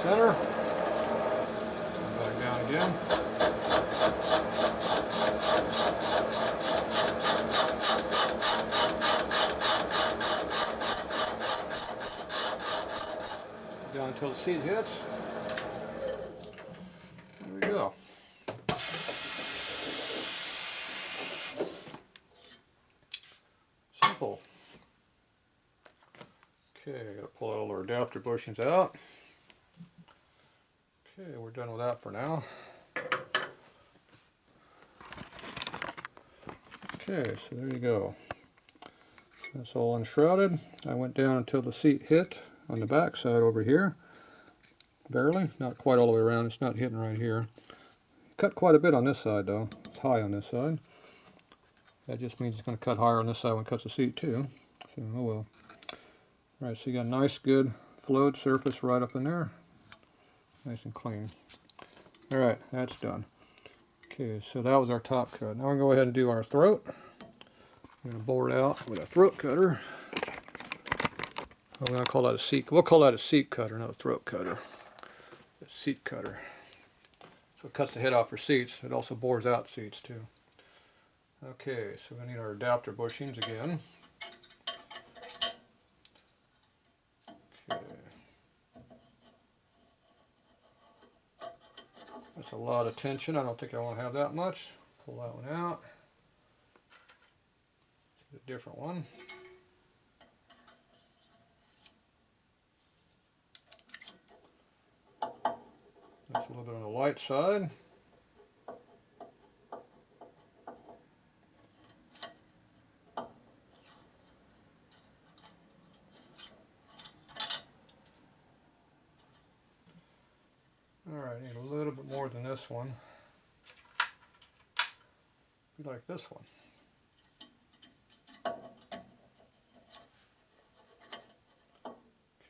center. Back down again. Down until the seat hits. There we go. Simple. Okay, I gotta pull all our adapter bushings out. Okay, we're done with that for now. Okay, so there you go. That's all unshrouded. I went down until the seat hit on the back side over here. Barely, not quite all the way around, it's not hitting right here. Cut quite a bit on this side though, it's high on this side. That just means it's going to cut higher on this side when it cuts the seat too. So, oh well. Alright, so you got a nice good flowed surface right up in there. Nice and clean. Alright, that's done. Okay, so that was our top cut. Now we're going to go ahead and do our throat. I'm going to bore it out with a throat cutter. We're going to call that a seat. We'll call that a seat cutter, not a throat cutter. A seat cutter. So it cuts the head off for seats. It also bores out seats too. Okay, so we need our adapter bushings again. Okay. That's a lot of tension. I don't think I want to have that much. Pull that one out. Let's get a different one. That's a little bit on the light side. Alright, need a little bit more than this one. Be like this one.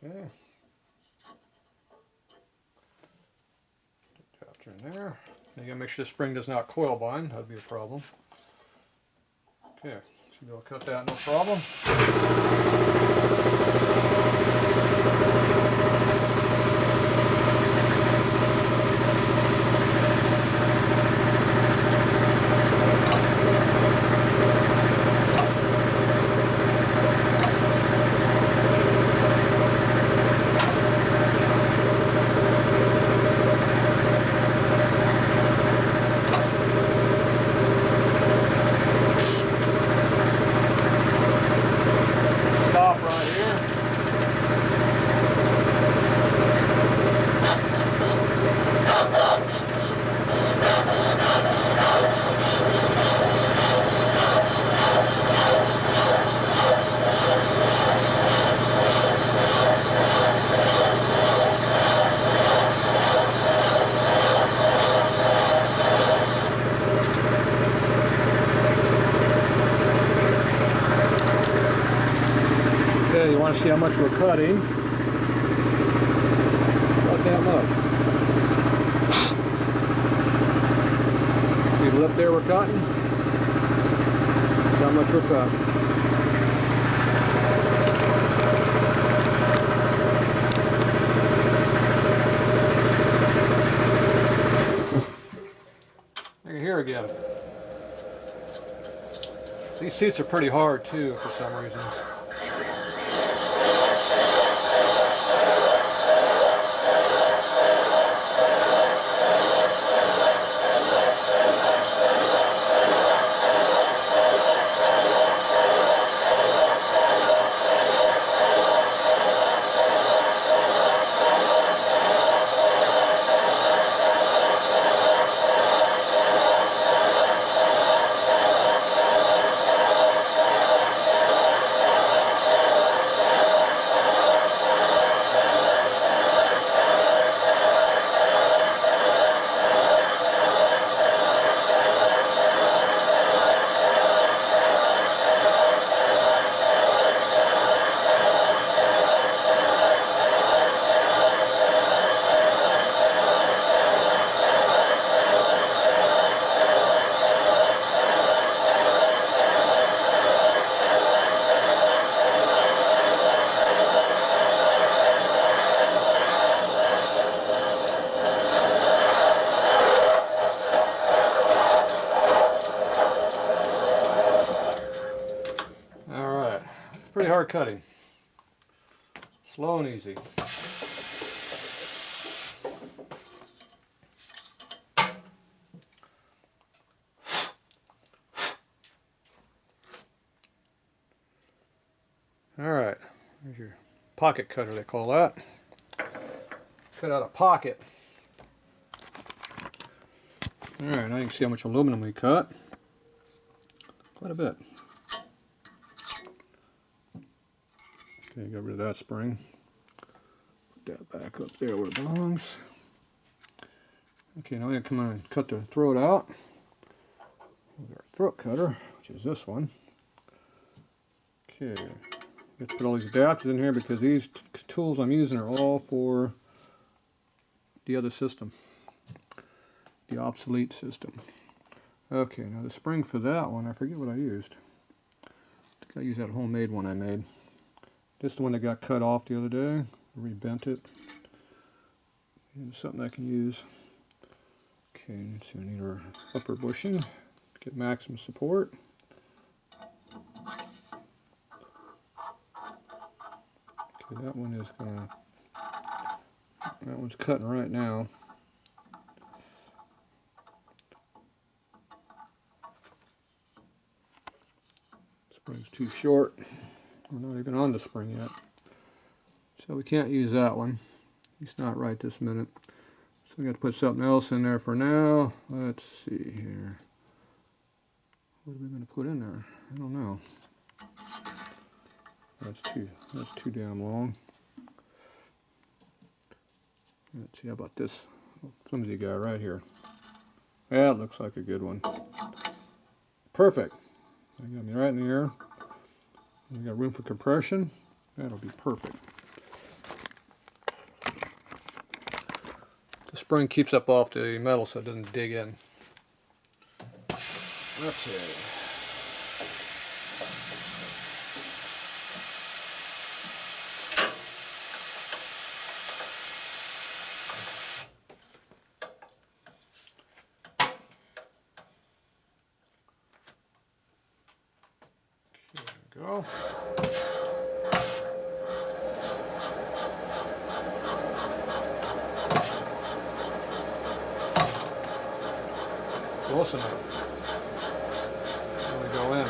Okay. Adapter in there. Now you gotta make sure the spring does not coil bind, that'd be a problem. Okay, should be able to cut that no problem. Okay, you want to see how much we're cutting? Not that much. See the lip there we're cutting? That's how much we're cutting. Look at here again. These seats are pretty hard too for some reason. start cutting. Slow and easy. Alright, there's your pocket cutter, they call that. Cut out a pocket. Alright, now you can see how much aluminum we cut. Quite a bit. Okay, get rid of that spring. Put that back up there where it belongs. Okay, now we're going to come on and cut the throat out with our throat cutter, which is this one. Okay, let's put all these adapters in here because these tools I'm using are all for the other system, the obsolete system. Okay, now the spring for that one, I forget what I used. I think I used that homemade one I made. This is the one that got cut off the other day. Rebent it. It's something I can use. Okay, so we need our upper bushing to get maximum support. Okay, that one is gonna. That one's cutting right now. Spring's too short. We're not even on the spring yet. So we can't use that one. It's not right this minute. So we got to put something else in there for now. Let's see here. What are we going to put in there? I don't know. That's too damn long. Let's see, how about this flimsy guy right here? Yeah, it looks like a good one. Perfect. That got me right in the air. We got room for compression. That'll be perfect. The spring keeps up off the metal so it doesn't dig in. Let's see. There we go. Close enough. There we go in.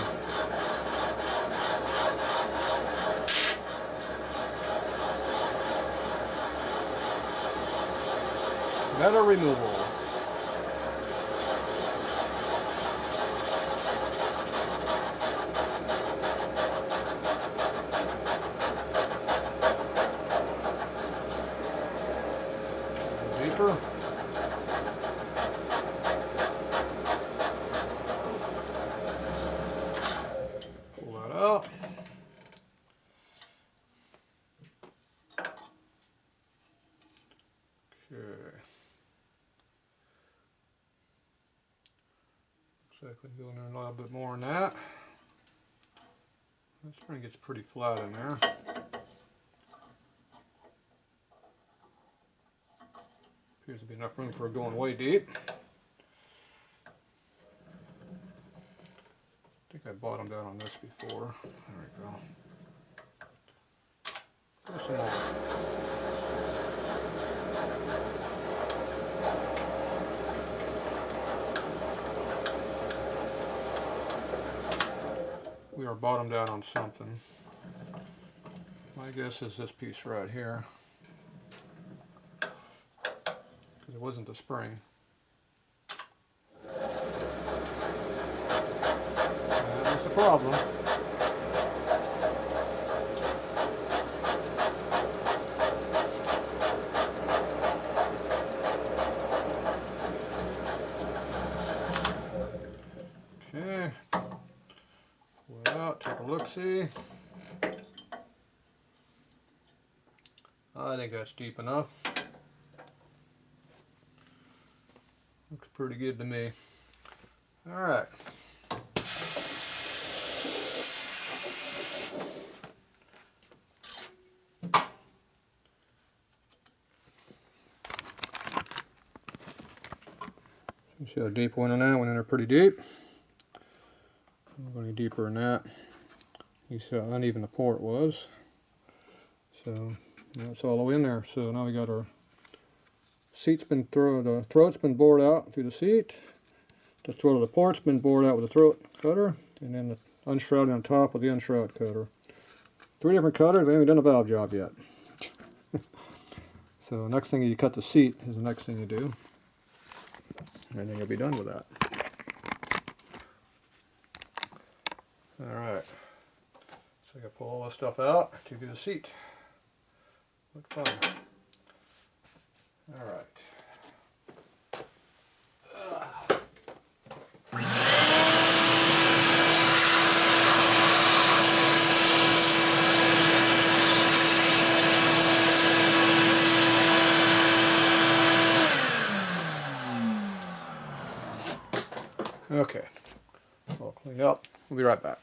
Metal removal. Deeper. Pull that out. Okay. Looks like we can go in there a little bit more than that. This spring gets pretty flat in there. Appears to be enough room for going way deep. I think I bottomed out on this before. There we go. Go some more. We are bottomed out on something. My guess is this piece right here. Because it wasn't the spring. That was the problem. Okay. Pull it out, take a look-see. I think that's deep enough. Looks pretty good to me. All right. You see how deep went in that? Went in there pretty deep. I'm going deeper than that. You see how uneven the port was. So that's all the way in there. So now we got our seat's been the throat's been bored out through the seat. The throat of the port's been bored out with the throat cutter, and then the unshrouding on top with the unshroud cutter. 3 different cutters. We haven't done a valve job yet. So next thing you cut the seat is the next thing you do, and then you'll be done with that. All right. So I can pull all this stuff out to do the seat. What fun. All right. Okay. All cleaned up. We'll be right back.